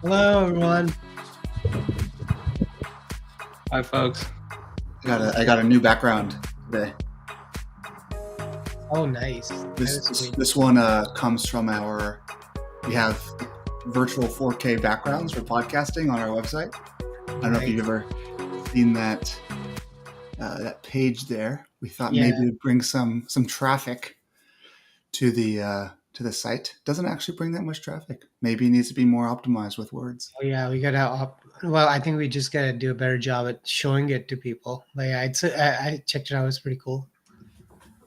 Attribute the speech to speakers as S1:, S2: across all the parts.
S1: Hello, everyone.
S2: Hi, folks.
S3: I got a new background today.
S1: Oh, nice. That is
S3: This
S1: sweet.
S3: this one comes from we have virtual 4K backgrounds for podcasting on our website. I don't know if you've ever seen that page there. We thought
S1: Yeah.
S3: maybe it'd bring some traffic to the site. Doesn't actually bring that much traffic. Maybe it needs to be more optimized with words.
S1: Oh, yeah. We gotta. Well, I think we just gotta do a better job at showing it to people. Like, I checked it out. It's pretty cool.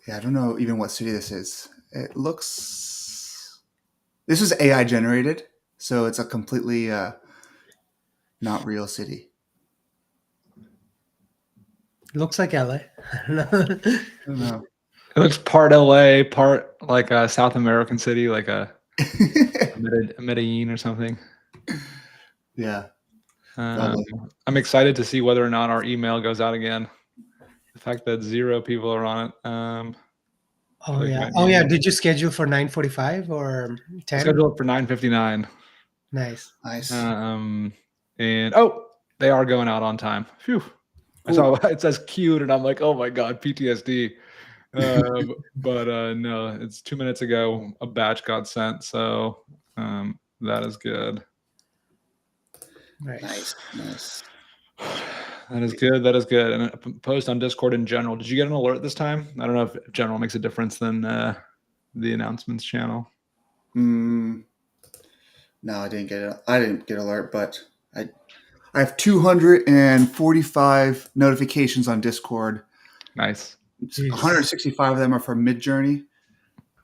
S3: Yeah, I don't know even what city this is. It looks. This was AI generated, so it's a completely not real city.
S1: It looks like LA.
S3: I don't know.
S2: It looks part LA, part like a South American city, like a Medellin or something.
S3: Yeah.
S2: I'm excited to see whether or not our email goes out again. The fact that 0 people are on it.
S1: Oh yeah. Oh yeah. Did you schedule for 9:45 or 10?
S2: Scheduled for 9:59.
S1: Nice.
S3: Nice.
S2: And they are going out on time. Phew. I saw it says queued, and I'm like, oh my god, PTSD. But no, it's 2 minutes ago. A batch got sent, so that is good.
S3: Nice.
S2: That is good. That is good. And a post on Discord in general. Did you get an alert this time? I don't know if general makes a difference than the announcements channel.
S3: No, I didn't get it. I didn't get alert, but I have 245 notifications on Discord.
S2: Nice.
S3: 165 of them are from Midjourney.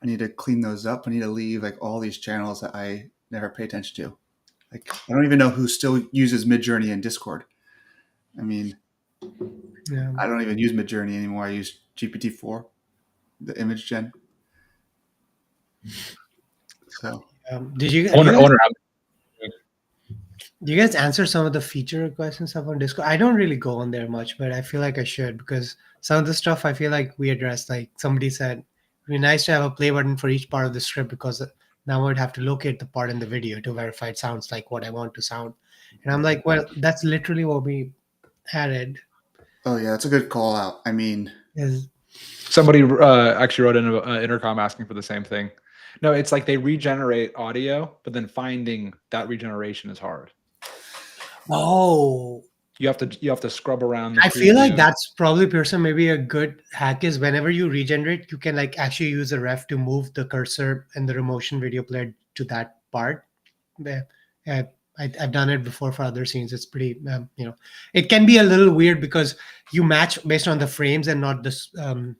S3: I need to clean those up. I need to leave like all these channels that I never pay attention to. Like I don't even know who still uses Midjourney in Discord. I mean, I don't even use Midjourney anymore. I use GPT-4, the image gen. So,
S1: did you? Do you guys answer some of the feature requests and stuff on Discord? I don't really go on there much, but I feel like I should because some of the stuff I feel like we addressed. Like somebody said, it'd be nice to have a play button for each part of the script because now I'd have to locate the part in the video to verify it sounds like what I want to sound. And I'm like, well, that's literally what we added.
S3: Oh yeah, that's a good call out. I mean,
S2: somebody actually wrote in an intercom asking for the same thing. No, it's like they regenerate audio, but then finding that regeneration is hard.
S1: Oh,
S2: you have to scrub around.
S1: I feel like that's probably Pearson. Maybe a good hack is whenever you regenerate, you can like actually use a ref to move the cursor and the Remotion video player to that part. I've done it before for other scenes. It's pretty, it can be a little weird because you match based on the frames and not the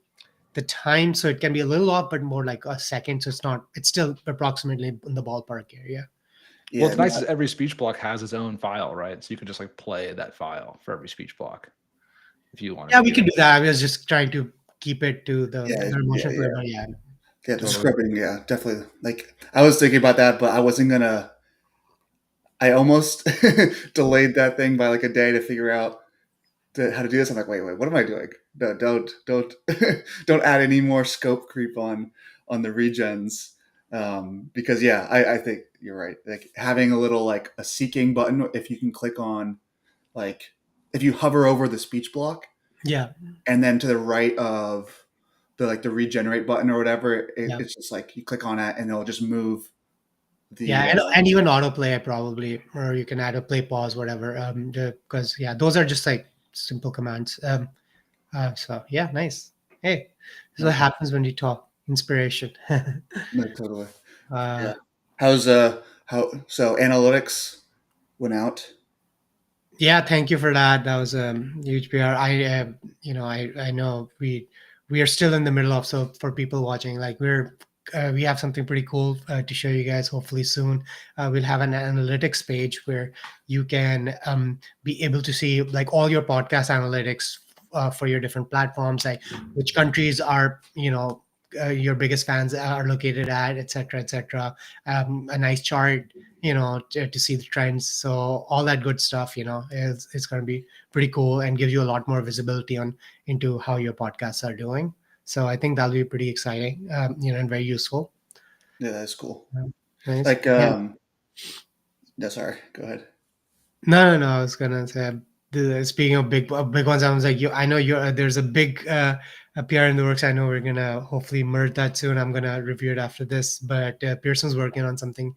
S1: time. So it can be a little off, but more like a second. So it's still approximately in the ballpark area.
S2: Well, it's nice that every speech block has its own file, right? So you can just like play that file for every speech block if you want.
S1: Yeah, we can do that. I was just trying to keep it to the motion player.
S3: Yeah, the scrubbing. Yeah, definitely. Like I was thinking about that, but I wasn't gonna. I almost delayed that thing by like a day to figure out how to do this. I'm like, wait, what am I doing? No, don't don't add any more scope creep on the regens. Because yeah, I think you're right. Like having a little like a seeking button, if you can click on, like if you hover over the speech block,
S1: yeah,
S3: and then to the right of the regenerate button or whatever, it's just like you click on it and it'll just move.
S1: And even autoplay probably, or you can add a play pause, whatever. Because those are just like simple commands. So yeah, nice. Hey, this is what happens when you talk. Inspiration.
S3: No, totally. How's so analytics went out?
S1: Yeah, thank you for that. That was a huge PR. I know we are still in the middle of, so for people watching, like we have something pretty cool to show you guys hopefully soon. We'll have an analytics page where you can be able to see like all your podcast analytics for your different platforms, like which countries are your biggest fans are located at, etc., etc. A nice chart, to see the trends. So all that good stuff, is going to be pretty cool and gives you a lot more visibility into how your podcasts are doing. So I think that'll be pretty exciting, and very useful.
S3: Yeah, that's cool.
S1: Nice.
S3: Like, No, sorry. Go ahead.
S1: No. I was gonna say, speaking of big ones, I was like, I know you're. There's a big a PR in the works. I know we're gonna hopefully merge that soon. I'm gonna review it after this. But Pearson's working on something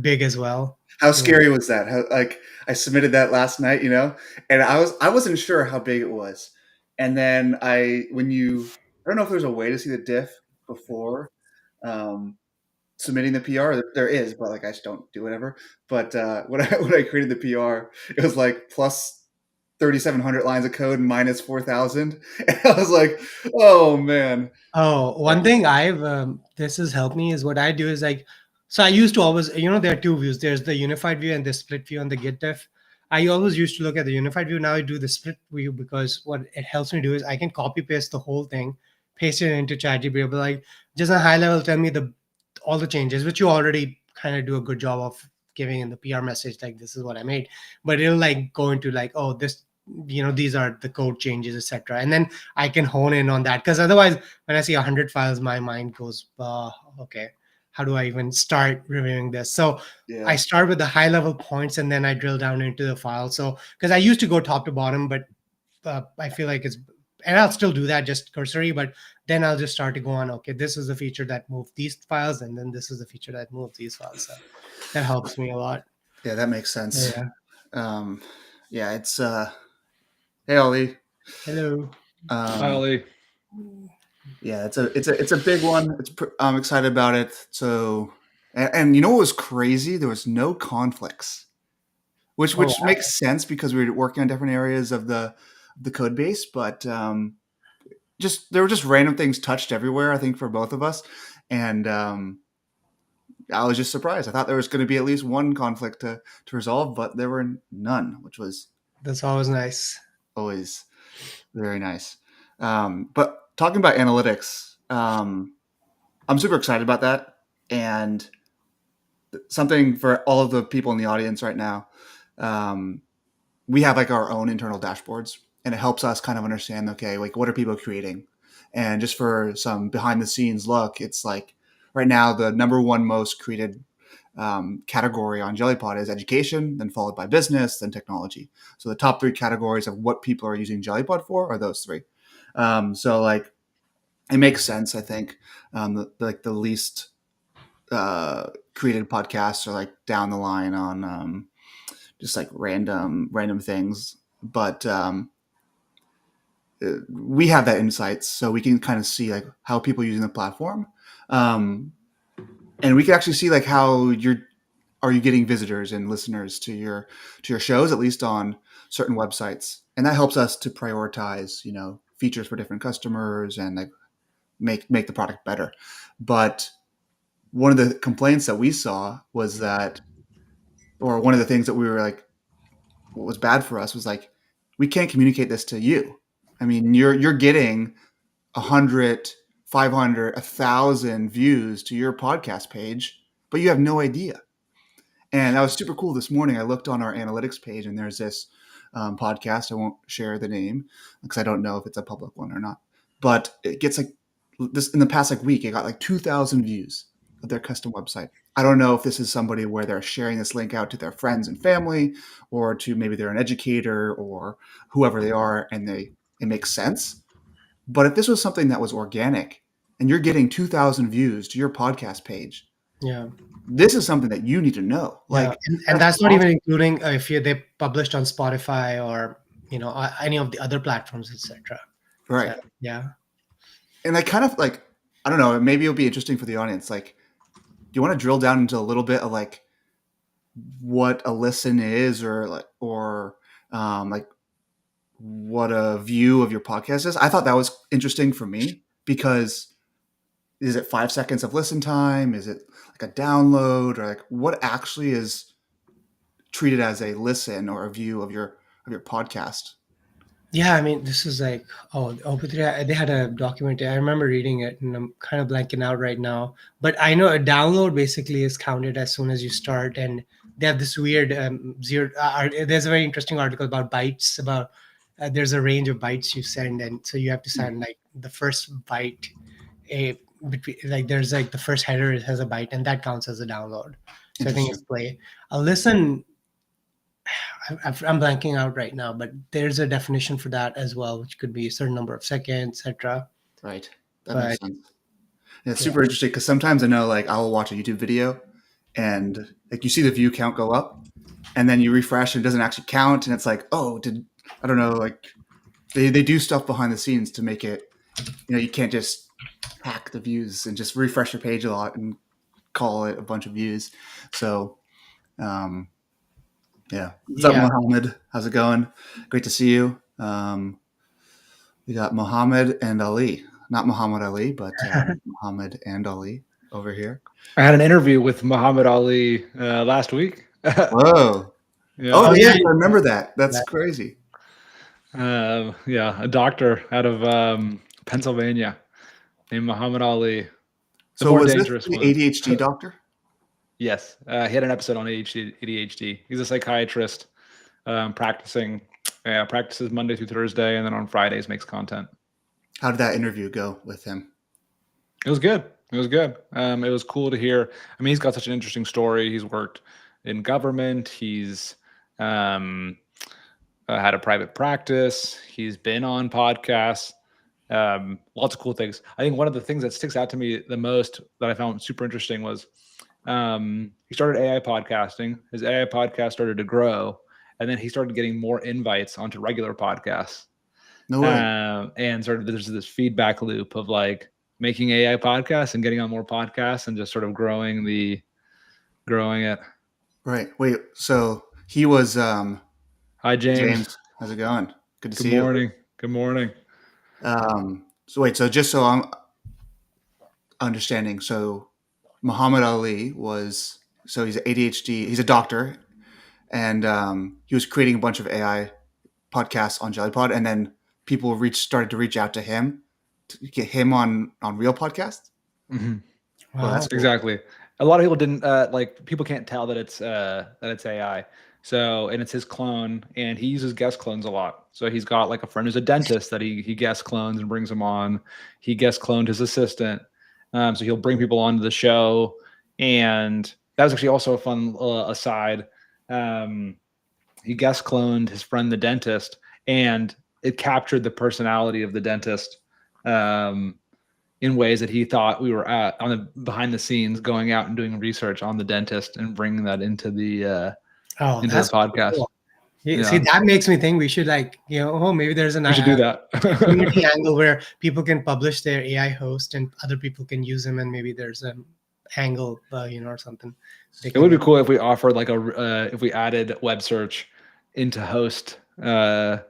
S1: big as well.
S3: How scary was that? How, like, I submitted that last night, and I wasn't sure how big it was. And then I don't know if there's a way to see the diff before submitting the PR. There is, but like I just don't do whatever. But when I created the PR, it was like plus 3,700 lines of code minus 4,000, and I was like, oh man.
S1: Oh, one thing this has helped me is what I do is like, so I used to always, there are two views. There's the unified view and the split view on the Git diff. I always used to look at the unified view. Now I do the split view because what it helps me do is I can copy paste the whole thing, paste it into ChatGPT, but like just a high level, tell me all the changes, which you already kind of do a good job of giving in the PR message, like this is what I made. But it'll like go into like, oh, this, these are the code changes, etc. And then I can hone in on that because otherwise when I see 100 files, my mind goes, okay, how do I even start reviewing this? So
S3: Yeah.
S1: I start with the high level points and then I drill down into the file. So because I used to go top to bottom, but I feel like and I'll still do that just cursory, but then I'll just start to go on, okay, this is the feature that moved these files, and then this is the feature that moved these files. So that helps me a lot.
S3: Yeah, that makes sense.
S1: Yeah.
S3: It's hey Ollie.
S1: Hello.
S2: Hi, Ollie.
S3: Yeah, it's a big one. I'm excited about it. So, and you know what was crazy? There was no conflicts, which makes sense because we were working on different areas of the code base. But there were just random things touched everywhere. I think for both of us, and I was just surprised. I thought there was going to be at least one conflict to resolve, but there were none, which was
S1: that's always nice.
S3: Always very nice. But talking about analytics, I'm super excited about that. And something for all of the people in the audience right now, we have like our own internal dashboards, and it helps us kind of understand, okay, like what are people creating? And just for some behind the scenes look, it's like right now the number one most created category on Jellypod is education, then followed by business, then technology. So the top three categories of what people are using Jellypod for are those three. So like it makes sense, I think. The least created podcasts are like down the line on just like random things, but we have that insights, so we can kind of see like how people are using the platform, and we can actually see like how are you getting visitors and listeners to your shows, at least on certain websites, and that helps us to prioritize features for different customers and like make the product better. But one of the complaints that we saw was that, or one of the things that we were like, what was bad for us was like, we can't communicate this to you. I mean, you're getting 100, 500, 1,000 views to your podcast page, but you have no idea. And that was super cool. This morning, I looked on our analytics page, and there's this podcast. I won't share the name because I don't know if it's a public one or not. But it gets like this in the past like week, it got like 2,000 views of their custom website. I don't know if this is somebody where they're sharing this link out to their friends and family, or to maybe they're an educator or whoever they are, and it makes sense. But if this was something that was organic and you're getting 2,000 views to your podcast page, this is something that you need to know. Like,
S1: and that's not even including if they published on Spotify or any of the other platforms, etc.
S3: Right.
S1: So, yeah.
S3: And I kind of like, I don't know, maybe it'll be interesting for the audience. Like, do you want to drill down into a little bit of like what a listen is, or like what a view of your podcast is? I thought that was interesting for me because is it 5 seconds of listen time? Is it like a download, or like what actually is treated as a listen or a view of your podcast?
S1: Yeah, I mean, this is like, they had a document. I remember reading it, and I'm kind of blanking out right now. But I know a download basically is counted as soon as you start, and they have this weird zero. There's a very interesting article about bytes. About there's a range of bytes you send, and so you have to send like the first byte. between, like there's like the first header, it has a byte, and that counts as a download. So I think it's play. A listen, I'm blanking out right now, but there's a definition for that as well, which could be a certain number of seconds, etc.
S3: Right. That
S1: But
S3: makes sense. And it's super interesting because sometimes I know like I'll watch a YouTube video and like you see the view count go up and then you refresh and it doesn't actually count. And it's like, oh, I don't know, like they do stuff behind the scenes to make it, you can't just hack the views and just refresh your page a lot and call it a bunch of views. So, yeah. What's up, Mohammed? How's it going? Great to see you. We got Mohammed and Ali. Not Muhammad Ali, but Muhammad and Ali over here.
S2: I had an interview with Muhammad Ali last week.
S3: Whoa. Yeah. Oh, yeah. I remember that. That's crazy.
S2: A doctor out of Pennsylvania named Muhammad Ali.
S3: So was this the ADHD doctor?
S2: Yes. He had an episode on ADHD. He's a psychiatrist practices Monday through Thursday, and then on Fridays makes content.
S3: How did that interview go with him?
S2: It was good. It was cool to hear. I mean, he's got such an interesting story. He's worked in government. He's had a private practice. He's been on podcasts. Lots of cool things. I think one of the things that sticks out to me the most that I found super interesting was he started AI podcasting. His AI podcast started to grow, and then he started getting more invites onto regular podcasts.
S3: No way.
S2: And sort of there's this feedback loop of like making AI podcasts and getting on more podcasts and just sort of growing it.
S3: Right. Wait. So he was.
S2: Hi, James.
S3: How's it going? Good to see you.
S2: Good morning.
S3: So wait. So just so I'm understanding, so Muhammad Ali he's ADHD. He's a doctor, and he was creating a bunch of AI podcasts on JellyPod, and then people started to reach out to him to get him on real podcasts.
S2: Mm-hmm. Wow. Well, that's cool. Exactly. A lot of people didn't people can't tell that it's AI. So, and it's his clone, and he uses guest clones a lot. So he's got like a friend who's a dentist that he guest clones and brings him on. He guest cloned his assistant. So he'll bring people onto the show. And that was actually also a fun aside. He guest cloned his friend, the dentist, and it captured the personality of the dentist in ways that he thought we were on the behind the scenes, going out and doing research on the dentist and bringing that into the podcast.
S1: Cool. See, that makes me think we should maybe there's
S2: we should do that
S1: community angle where people can publish their AI host and other people can use them, and maybe there's an angle, or something.
S2: It would be cool if we offered if we added web search into host to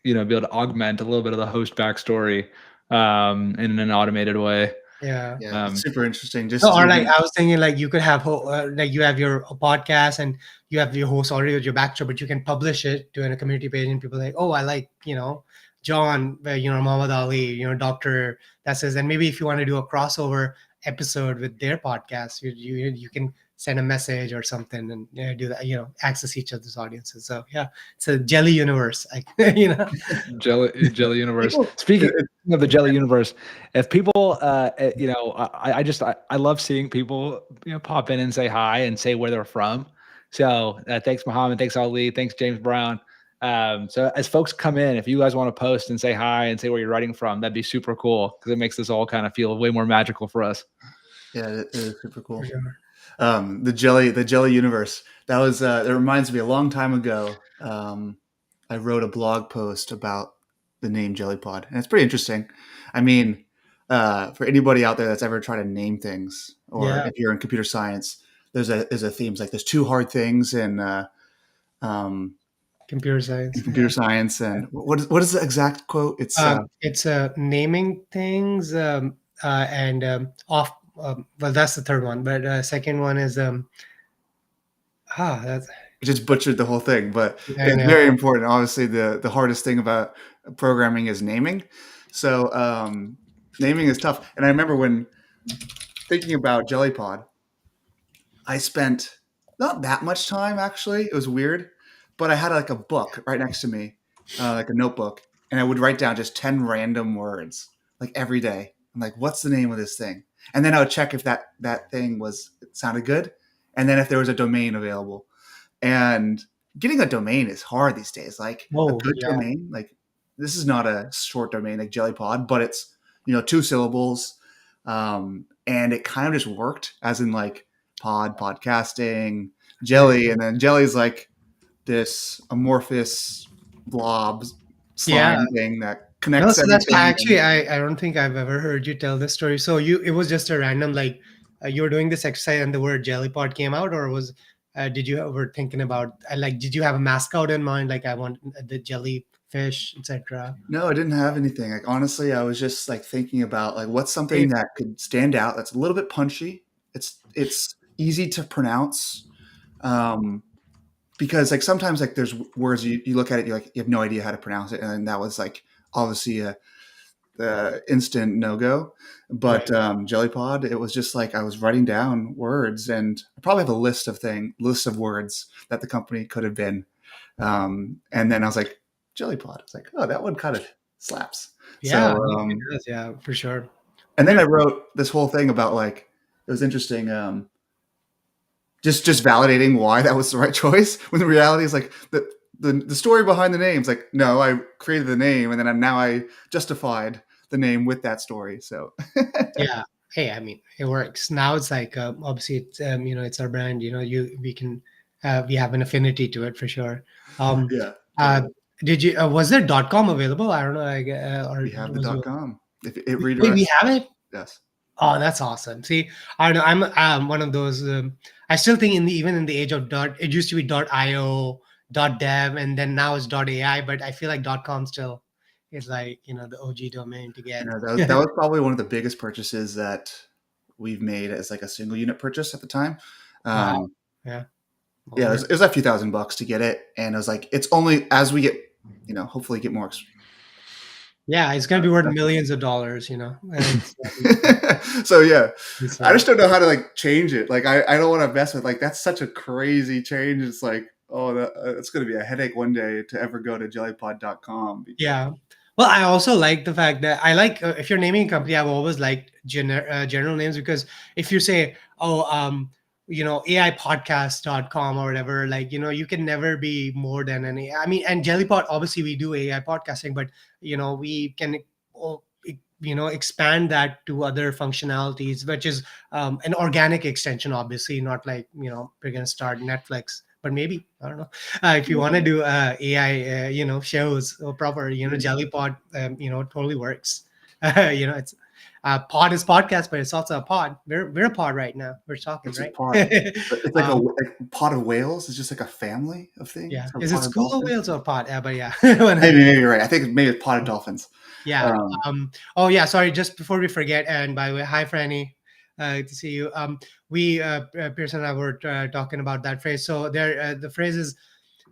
S2: be able to augment a little bit of the host backstory in an automated way.
S1: Yeah.
S3: Super interesting.
S1: I was thinking you could have you have your podcast and you have your host already with your backstory, but you can publish it to a community page and people I like John, Muhammad Ali, Doctor that says, and maybe if you want to do a crossover episode with their podcast, you can send a message or something and do that, access each other's audiences. So yeah, it's a jelly universe,
S2: jelly universe. Speaking of the jelly universe, if people, I love seeing people, pop in and say hi and say where they're from. So thanks, Muhammad. Thanks, Ali. Thanks, James Brown. So as folks come in, if you guys want to post and say hi and say where you're writing from, that'd be super cool because it makes this all kind of feel way more magical for us.
S3: Yeah, it is super cool. Sure. The jelly universe. That was it reminds me a long time ago. I wrote a blog post about the name JellyPod, and it's pretty interesting. I mean, for anybody out there that's ever tried to name things, or if you're in computer science, there's a theme. It's like there's two hard things in
S1: computer science.
S3: And what is the exact quote?
S1: It's naming things and off. Well, that's the third one, but second one is that's.
S3: I just butchered the whole thing, but it's very important. Obviously, the hardest thing about programming is naming. So naming is tough. And I remember when thinking about JellyPod, I spent not that much time actually. It was weird, but I had a book right next to me, like a notebook, and I would write down just 10 random words every day. I'm like, what's the name of this thing? And then I would check if that thing sounded good, and then if there was a domain available. And getting a domain is hard these days. Like a good
S1: yeah.
S3: domain, like this is not a short domain like JellyPod, but it's 2 syllables, and it kind of just worked, as in like podcasting, jelly, and then jelly's like this amorphous blob slime thing that connects.
S1: No, so that's
S3: everything.
S1: actually I don't think I've ever heard you tell this story. So it was just a random, like you were doing this exercise and the word jellypod came out, or did you ever thinking about like did you have a mascot in mind, like I want the jellyfish, etc.?
S3: No, I didn't have anything. Like honestly, I was just like thinking about like what's something that could stand out that's a little bit punchy. It's easy to pronounce. Because like sometimes like there's words you look at it, you have no idea how to pronounce it, and that was like obviously the instant no-go. But JellyPod, it was just like I was writing down words, and I probably have a list of words that the company could have been. And then I was like, JellyPod. I was like, oh, that one kind of slaps.
S1: Yeah,
S3: So,
S1: it does, yeah, for sure.
S3: and then I wrote this whole thing about like it was interesting. Just validating why that was the right choice, when the reality is like the story behind the name's like, no, I created the name, and then now I justified the name with that story. So
S1: yeah, hey, I mean, it works. Now it's like obviously it's it's our brand. We can we have an affinity to it for sure.
S3: yeah.
S1: Did you was there .com available? I don't know. Or
S3: We have the .com. If it
S1: wait,
S3: redirects,
S1: we have it.
S3: yes.
S1: Oh, that's awesome. See, I don't know. I'm one of those. I still think even in the age of it used to be .io, .dev, and then now it's .ai. But I feel like .com still is like the OG domain to get.
S3: That was probably one of the biggest purchases that we've made as like a single unit purchase at the time.
S1: Wow. Yeah.
S3: Yeah, it was a few $1,000s to get it, and I was like, it's only as we get, hopefully get more.
S1: Yeah, it's gonna be worth millions of dollars,
S3: So yeah, I just don't know how to like change it. Like I don't want to mess with like that's such a crazy change. It's like it's gonna be a headache one day to ever go to jellypod.com.
S1: Yeah. Well, I also like the fact that I like if you're naming a company, I've always liked general names, because if you say, AIpodcast.com or whatever, like, you can never be more than an AI. I mean, and Jellypod, obviously we do AI podcasting, but, we can, expand that to other functionalities, which is an organic extension, obviously, not like, we're going to start Netflix, but maybe, I don't know, if you want to do AI, shows or proper, Jellypod, totally works. It's pod is podcast, but it's also a pod. We're a pod right now. We're talking,
S3: It's
S1: right?
S3: a pod. It's like a pod of whales. It's just like a family of things.
S1: Yeah. Is it school of whales or pod? Yeah, but yeah.
S3: maybe you're right. I think maybe it's pod of dolphins.
S1: Yeah. Oh yeah. Sorry. Just before we forget. And by the way, hi Franny. Good to see you. We Pearson and I were talking about that phrase. So the phrase is,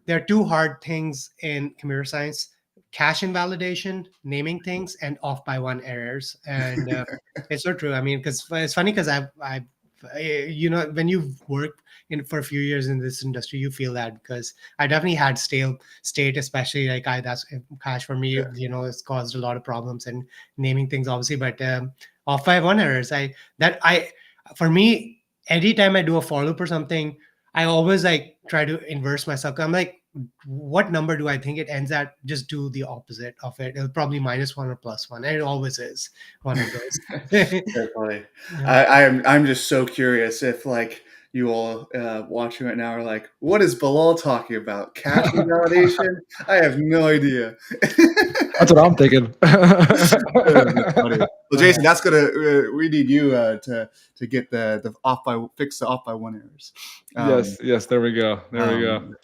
S1: there are two hard things in computer science: cache invalidation, naming things, and off by one errors. And it's so true. I mean, because it's funny, because when you've worked for a few years in this industry, you feel that, because I definitely had stale state, especially like that's cache for me.
S3: Yeah.
S1: It's caused a lot of problems, and naming things obviously, but off by one errors. For me, anytime I do a for loop or something, I always like try to inverse myself. I'm like, what number do I think it ends at? Just do the opposite of it. It'll probably -1 or +1, and it always is one of those.
S3: Very funny. Yeah. I'm just so curious if like you all watching right now are like, what is Bilal talking about? Cache invalidation? I have no idea.
S2: That's what I'm thinking.
S3: Well, Jason, that's gonna. We need you to get the fix the off by one errors.
S2: Yes. There we go.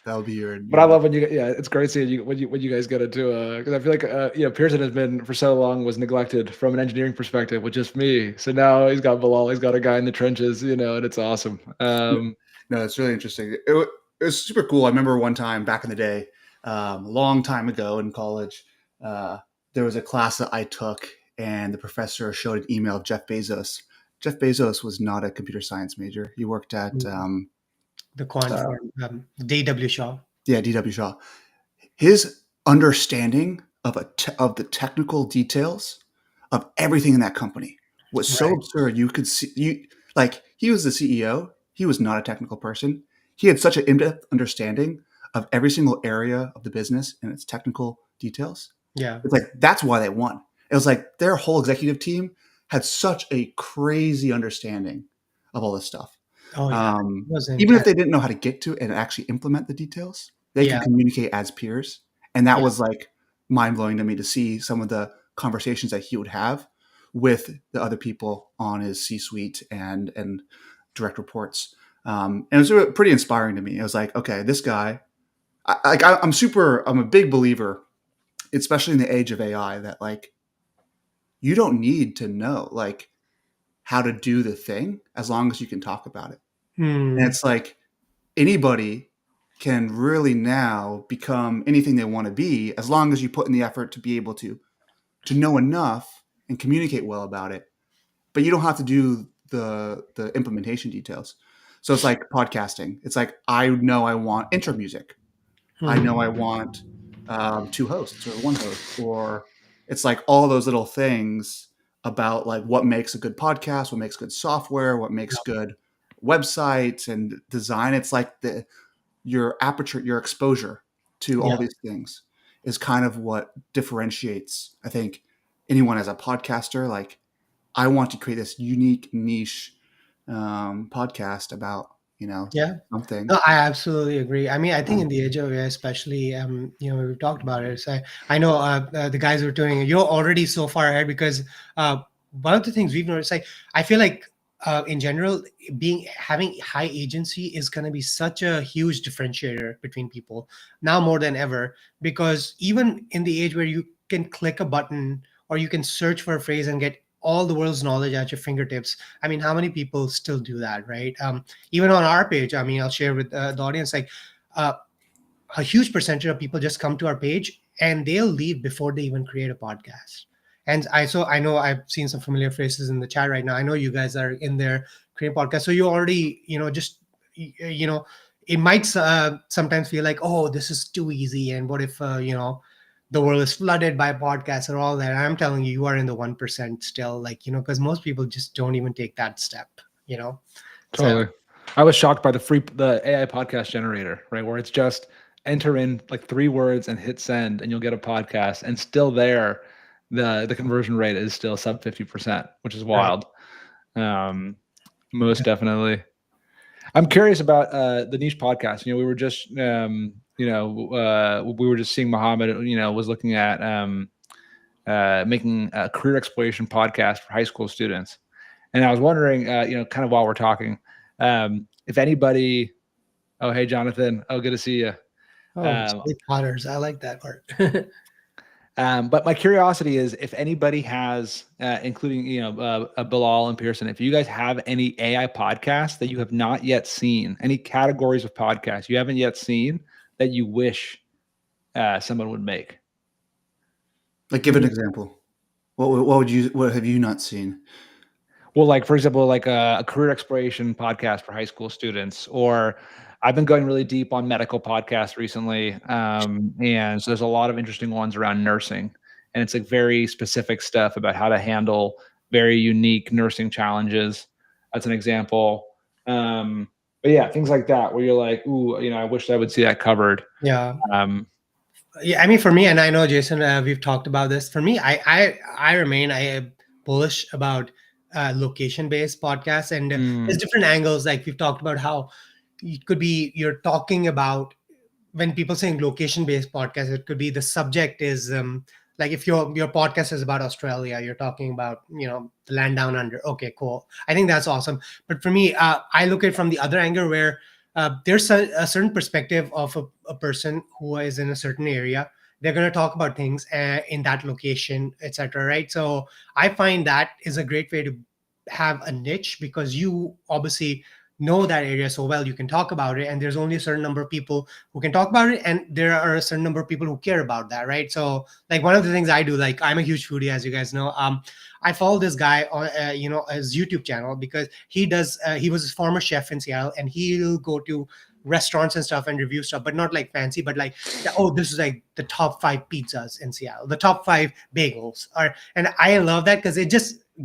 S3: That'll be your.
S2: But I love when it's great seeing you when you guys get into because I feel like Pearson has been for so long was neglected from an engineering perspective with just me. So now he's got Bilal, he's got a guy in the trenches, and it's awesome.
S3: No, it's really interesting. It was super cool. I remember one time back in the day, a long time ago in college, there was a class that I took, and the professor showed an email of Jeff Bezos. Jeff Bezos was not a computer science major. He worked at
S1: the quant firm, D.W. Shaw.
S3: Yeah, D.W. Shaw. His understanding of the technical details of everything in that company was so
S1: Right.
S3: absurd. You could see he was the CEO. He was not a technical person. He had such an in-depth understanding of every single area of the business and its technical details.
S1: Yeah.
S3: It's like that's why they won. It was like their whole executive team had such a crazy understanding of all this stuff.
S1: Oh yeah. It wasn't.
S3: Even if they didn't know how to get to it and actually implement the details, they
S1: Yeah.
S3: could communicate as peers. And that
S1: Yeah.
S3: was like mind blowing to me to see some of the conversations that he would have with the other people on his C-suite and direct reports. And it was pretty inspiring to me. It was like, okay, this guy, I'm a big believer, especially in the age of AI, that like you don't need to know like how to do the thing as long as you can talk about it. And
S1: Hmm.
S3: it's like anybody can really now become anything they want to be as long as you put in the effort to be able to know enough and communicate well about it. But you don't have to do the implementation details. So it's like podcasting. It's like I know I want intro music. I
S1: Hmm.
S3: know I want 2 hosts or 1 host, or it's like all those little things about like what makes a good podcast, what makes good software, what makes good websites and design. It's like your aperture, your exposure to
S1: Yeah.
S3: all these things is kind of what differentiates, I think, anyone as a podcaster. Like, I want to create this unique niche podcast about,
S1: Yeah.
S3: something.
S1: No, I absolutely agree. I mean, I think in the age of AI, especially, we've talked about it. So I know the guys who are doing it, you're already so far ahead because one of the things we've noticed, like, I feel like in general, having high agency is going to be such a huge differentiator between people now more than ever. Because even in the age where you can click a button or you can search for a phrase and get all the world's knowledge at your fingertips, I mean, how many people still do that, right? Even on our page, I mean, I'll share with the audience, like uh, a huge percentage of people just come to our page and they'll leave before they even create a podcast. And I know I've seen some familiar faces in the chat right now. I know you guys are in there creating podcasts, so you already just it might sometimes feel like, oh, this is too easy, and what if the world is flooded by podcasts and all that. I'm telling you, you are in the 1% still, like because most people just don't even take that step. So
S2: Totally. I was shocked by the AI podcast generator, right? Where it's just enter in like 3 words and hit send and you'll get a podcast, and still there the conversion rate is still sub 50%, which is
S1: right.
S2: wild. Most definitely. I'm curious about the niche podcast. We were just we were just seeing Muhammad, was looking at making a career exploration podcast for high school students. And I was wondering, kind of while we're talking, if anybody, oh, hey, Jonathan. Oh, good to see you.
S1: Sweet Potters, I like that part.
S2: But my curiosity is if anybody has, including, Bilal and Pearson, if you guys have any AI podcasts that you have not yet seen, any categories of podcasts you haven't yet seen that you wish someone would make.
S3: Like, give an example. What have you not seen?
S2: Well, like, for example, like a career exploration podcast for high school students, or I've been going really deep on medical podcasts recently. And so there's a lot of interesting ones around nursing, and it's like very specific stuff about how to handle very unique nursing challenges. That's an example. But yeah, things like that where you're like, ooh, I wish I would see that covered.
S1: Yeah.
S2: Um,
S1: Yeah, I mean, for me, and I know Jason, we've talked about this. For me, I remain bullish about location-based podcasts, and there's different angles. Like we've talked about how it could be you're talking about when people saying location-based podcast, it could be the subject is like if your podcast is about Australia, you're talking about the land down under. Okay, cool. I think that's awesome. But for me, I look at it from the other angle where there's a certain perspective of a person who is in a certain area. They're going to talk about things in that location, etc. Right? So I find that is a great way to have a niche because you obviously know that area so well you can talk about it, and there's only a certain number of people who can talk about it, and there are a certain number of people who care about that, right? So like one of the things I do, like I'm a huge foodie, as you guys know. I follow this guy on his YouTube channel because he was a former chef in Seattle, and he'll go to restaurants and stuff and review stuff, but not like fancy, but like, oh, this is like the top 5 pizzas in Seattle, the top 5 bagels, and I love that because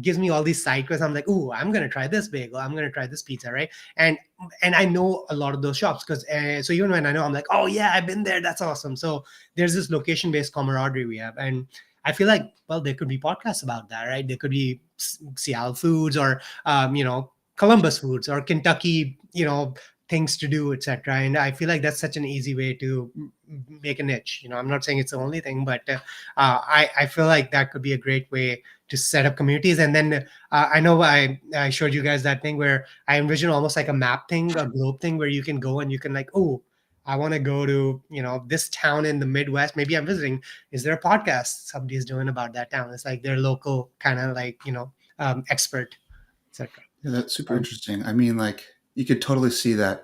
S1: gives me all these side quests. I'm like, oh, I'm gonna try this bagel, I'm gonna try this pizza, right? And I know a lot of those shops because so even when I know, I'm like, oh yeah, I've been there, that's awesome. So there's this location based camaraderie we have, and I feel like, well, there could be podcasts about that, right? There could be Seattle foods, or Columbus foods, or Kentucky, things to do, etc. And I feel like that's such an easy way to make a niche. I'm not saying it's the only thing, but I feel like that could be a great way to set up communities. And then I know I showed you guys that thing where I envision almost like a map thing, a globe thing, where you can go and you can like, oh, I want to go to this town in the Midwest. Maybe I'm visiting. Is there a podcast somebody's doing about that town? It's like their local kind of like expert, etc.
S3: Yeah, that's super interesting. I mean, like, you could totally see that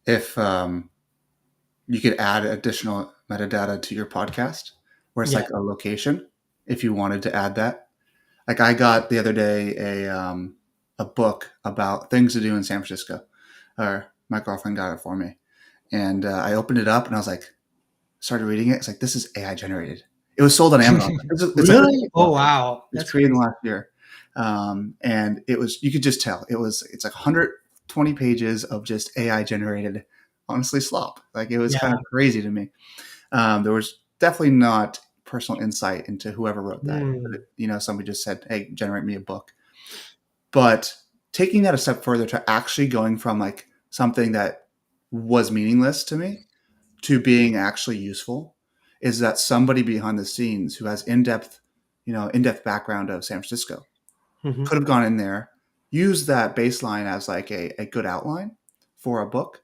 S3: if you could add additional metadata to your podcast, where it's like a location, if you wanted to add that. Like, I got the other day a book about things to do in San Francisco, or my girlfriend got it for me, and I opened it up and I was like, started reading it. It's like, this is AI generated. It was sold on Amazon. It's
S1: really? Oh wow!
S3: It's created in the last year, and it was, you could just tell it's like 120 pages of just AI generated, honestly, slop. Like, it was kind of crazy to me. There was definitely not personal insight into whoever wrote that. But, somebody just said, hey, generate me a book. But taking that a step further to actually going from like something that was meaningless to me to being actually useful is that somebody behind the scenes who has in-depth background of San Francisco could have gone in there, used that baseline as like a good outline for a book,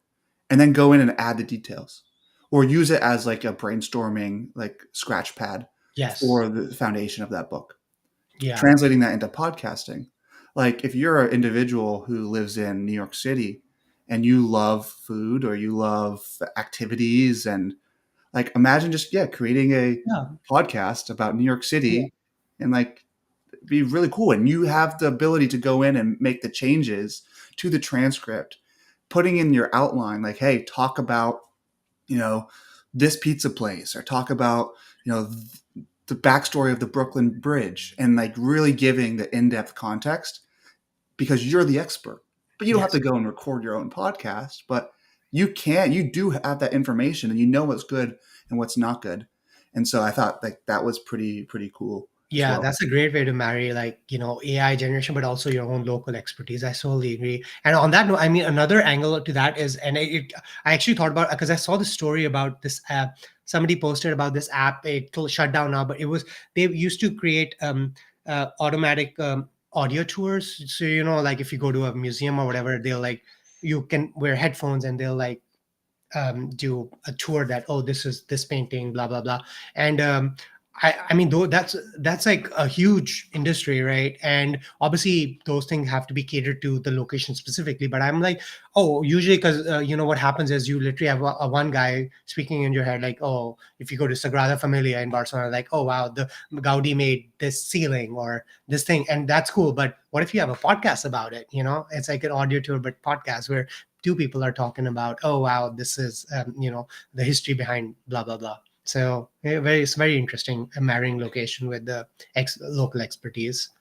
S3: and then go in and add the details, or use it as like a brainstorming like scratch pad for the foundation of that book. Translating that into podcasting. Like, if you're an individual who lives in New York City and you love food or you love activities, and like, imagine just creating a podcast about New York City, and like, be really cool. And you have the ability to go in and make the changes to the transcript, putting in your outline, like, hey, talk about, this pizza place, or talk about, the backstory of the Brooklyn Bridge, and like really giving the in-depth context, because you're the expert. But you don't have to go and record your own podcast, but you do have that information, and you know what's good and what's not good. And so I thought like that was pretty cool.
S1: Yeah, that's a great way to marry like, AI generation, but also your own local expertise. I totally agree. And on that note, I mean, another angle to that is, and I actually thought about, because I saw the story about this app. Somebody posted about this app. It shut down now, but they used to create automatic audio tours. So, like if you go to a museum or whatever, they'll like, you can wear headphones and they'll like do a tour that, oh, this is this painting, blah, blah, blah. And I mean, though that's like a huge industry, right? And obviously those things have to be catered to the location specifically. But I'm like, oh, usually because what happens is you literally have a one guy speaking in your head, like, oh, if you go to Sagrada Familia in Barcelona, like, oh wow, the Gaudi made this ceiling or this thing, and that's cool. But what if you have a podcast about it? It's like an audio tour but podcast where two people are talking about, oh wow, this is the history behind blah blah blah. So it's very interesting, marrying location with the local expertise.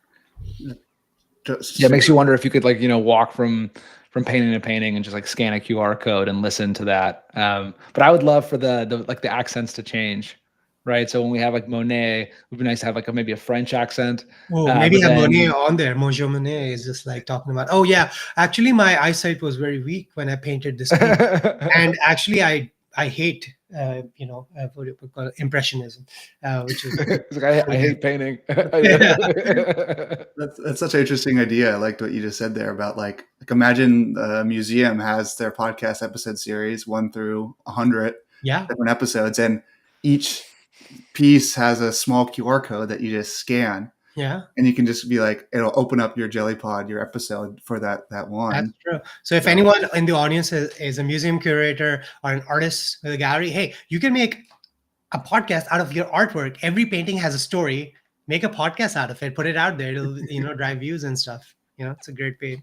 S2: It makes you wonder if you could like walk from painting to painting and just like scan a QR code and listen to that. But I would love for the like the accents to change, right? So when we have like Monet, it would be nice to have like maybe a French accent.
S1: Oh, maybe have Monet on there. Monsieur Monet is just like talking about, oh yeah, actually my eyesight was very weak when I painted this painting. And actually I hate what do you call it? Impressionism, which is
S2: I hate painting.
S3: That's such an interesting idea. I liked what you just said there about like imagine a museum has their podcast episode series 1 through 100 different episodes, and each piece has a small QR code that you just scan.
S1: Yeah.
S3: And you can just be like, it'll open up your JellyPod, your episode for that one.
S1: That's true. So if anyone in the audience is a museum curator or an artist with a gallery, hey, you can make a podcast out of your artwork. Every painting has a story. Make a podcast out of it. Put it out there. It'll drive views and stuff. It's a great way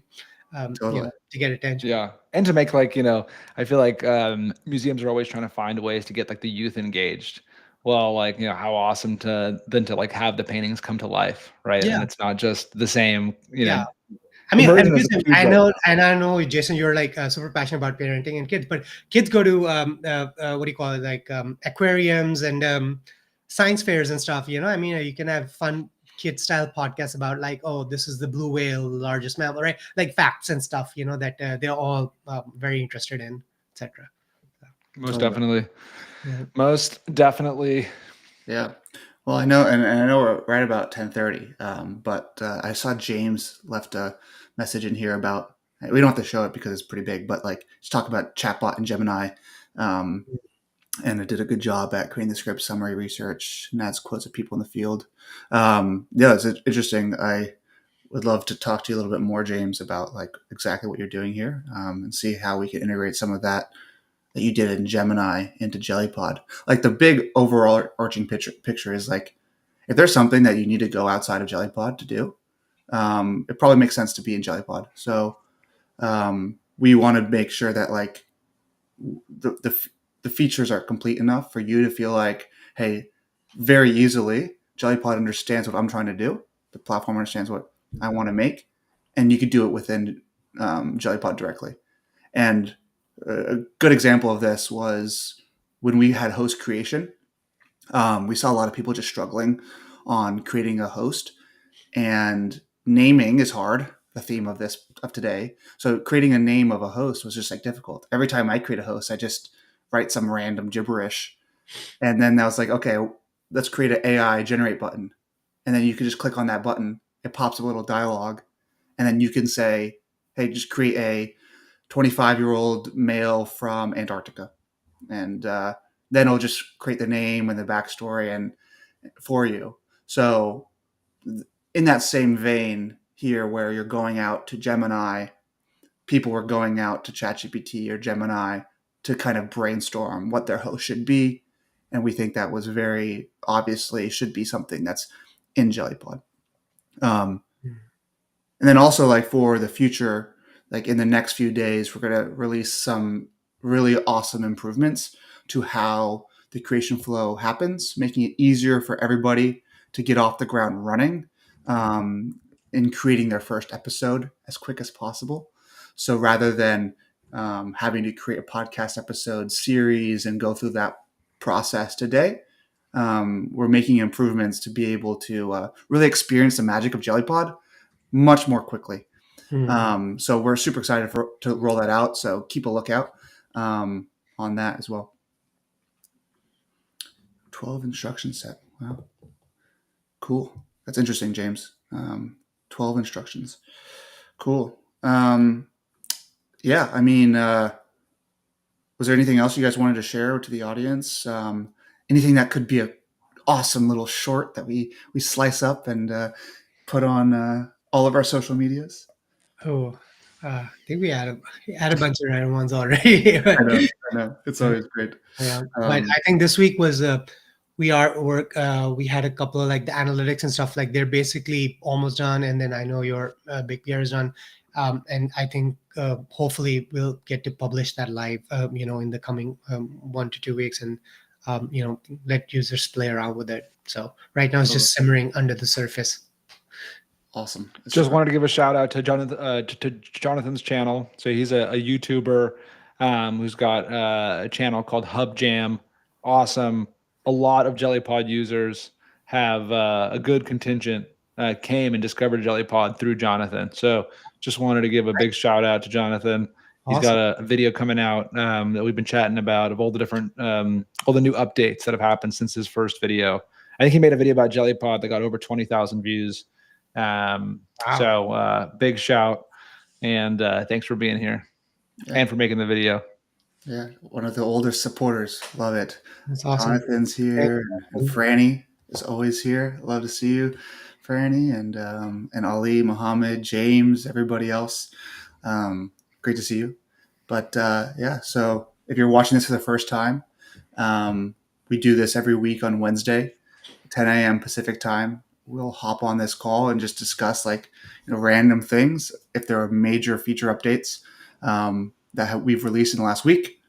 S1: to get attention.
S2: Yeah. And to make like, I feel like museums are always trying to find ways to get like the youth engaged. well, like, how awesome to like have the paintings come to life, right?
S1: Yeah.
S2: And it's not just the same,
S1: Yeah. I mean,
S2: immersion is a huge
S1: I
S2: right
S1: know,
S2: now.
S1: and I know, Jason, you're like super passionate about parenting and kids, but kids go to what do you call it, like aquariums and science fairs and stuff. I mean, you can have fun kid style podcasts about like, oh, this is the blue whale, largest mammal, right? Like facts and stuff. That they're all very interested in, etc.
S2: Most
S3: Totally.
S2: definitely.
S1: Yeah.
S2: Most definitely.
S3: Yeah. Well, I know, and I know we're right about 10:30. But I saw James left a message in here about. We don't have to show it because it's pretty big, but like just talk about chatbot and Gemini, um, and it did a good job at creating the script, summary, research, and adds quotes of people in the field. Yeah, it's interesting. I would love to talk to you a little bit more, James, about like exactly what you're doing here, and see how we can integrate some of that you did in Gemini into Jellypod. Like the big overall arching picture is like, if there's something that you need to go outside of Jellypod to do, it probably makes sense to be in Jellypod. So we want to make sure that like the features are complete enough for you to feel like, hey, very easily Jellypod understands what I'm trying to do. The platform understands what I want to make, and you could do it within Jellypod directly. And a good example of this was when we had host creation. We saw a lot of people just struggling on creating a host, and naming is hard. The theme of today. So creating a name of a host was just like difficult. Every time I create a host, I just write some random gibberish, and then I was like, okay, let's create an AI generate button, and then you can just click on that button. It pops a little dialogue, and then you can say, hey, just create a 25-year-old male from Antarctica, and then it'll just create the name and the backstory and for you. So in that same vein here, where you're going out to Gemini, people were going out to ChatGPT or Gemini to kind of brainstorm what their host should be, and we think that was very obviously should be something that's in Jellypod. And then also like for the future, like in the next few days, we're going to release some really awesome improvements to how the creation flow happens, making it easier for everybody to get off the ground running in creating their first episode as quick as possible. So rather than having to create a podcast episode series and go through that process today, we're making improvements to be able to really experience the magic of Jellypod much more quickly. So we're super excited to roll that out. So keep a lookout on that as well. 12 instruction set. Wow. Cool. That's interesting, James. 12 instructions. Cool. Yeah, I mean, was there anything else you guys wanted to share to the audience? Anything that could be a awesome little short that we slice up and put on all of our social medias?
S1: Oh, I think we had a bunch of random ones already.
S3: I know. It's always great.
S1: Yeah, but I think this week was we had a couple of like the analytics and stuff, like they're basically almost done, and then I know your Big PR is done, and I think hopefully we'll get to publish that live, in the coming 1 to 2 weeks, and let users play around with it. So right now it's just simmering under the surface.
S3: Awesome.
S2: Just wanted to give a shout out to Jonathan, to Jonathan's channel. So he's a YouTuber who's got a channel called Hub Jam. Awesome. A lot of Jellypod users have a good contingent came and discovered Jellypod through Jonathan. So just wanted to give a big shout out to Jonathan. He's got a video coming out that we've been chatting about of all the different, all the new updates that have happened since his first video. I think he made a video about Jellypod that got over 20,000 views. Wow. So big shout, and thanks for being here and for making the video.
S3: Yeah, one of the oldest supporters. Love it.
S1: That's awesome.
S3: Jonathan's here, and Franny is always here. Love to see you, Franny, and Ali, Muhammad, James, everybody else. Great to see you. But yeah, so if you're watching this for the first time, we do this every week on Wednesday, 10 a.m. Pacific time. We'll hop on this call and just discuss like random things. If there are major feature updates that we've released in the last week,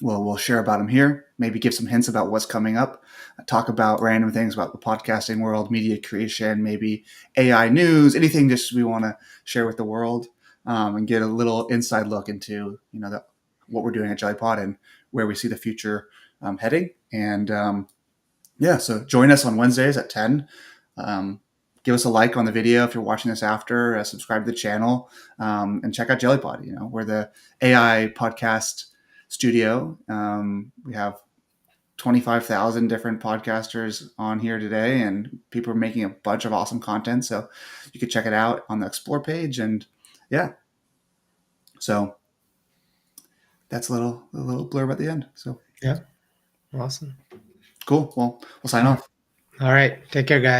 S3: we'll share about them here, maybe give some hints about what's coming up, talk about random things about the podcasting world, media creation, maybe AI news, anything just we want to share with the world, and get a little inside look into what we're doing at JellyPod and where we see the future heading. And so join us on Wednesdays at 10. Give us a like on the video if you're watching this after. Subscribe to the channel, and check out JellyPod. We're the AI podcast studio. We have 25,000 different podcasters on here today, and people are making a bunch of awesome content. So you can check it out on the Explore page. And so that's a little blurb at the end. So
S1: yeah, awesome,
S3: cool. Well, we'll sign off.
S1: All right, take care, guys.